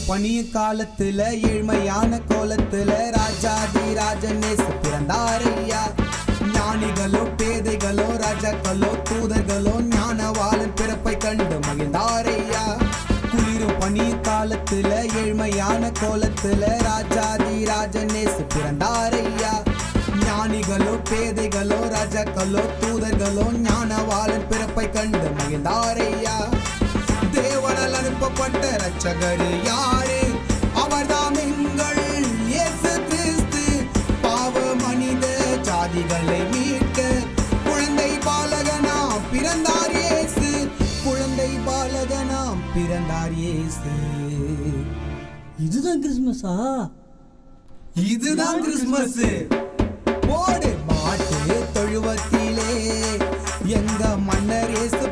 பனிய காலத்துல ஏழ்மையான கோலத்துல ராஜாதி ராஜனேசு பிறந்தாரையா. ஞானிகளோ பேதைகளோ ராஜாக்களோ தூதர்களோ ஞானவாளன் பிறப்பை கண்டு மகிழ்ந்தாரையா. குளிரும் பனிய காலத்துல ஏழ்மையான கோலத்துல ராஜாதி ராஜனேசு பிறந்தாரையா. ஞானிகளோ பேதைகளோ ராஜாக்களோ தூதர்களோ ஞானவாளன் பிறப்பை கண்டு மகிழ்ந்தாரையா. தேவனால் அனுப்பப்பட்ட இரட்சகர் யாரு? அவர்தாம் எங்கள் இயேசு கிறிஸ்து. பாவ மனித ஜாதிகளை மீட்க குழந்தை பாலகனாம் பிறந்தார் இயேசு. குழந்தை பாலகனாம் பிறந்தார் இயேசு. இதுதான் கிறிஸ்மஸா? இதுதான் கிறிஸ்மஸ். போடு மாட்டு தொழுவத்திலே எங்க மன்னர் இயேசு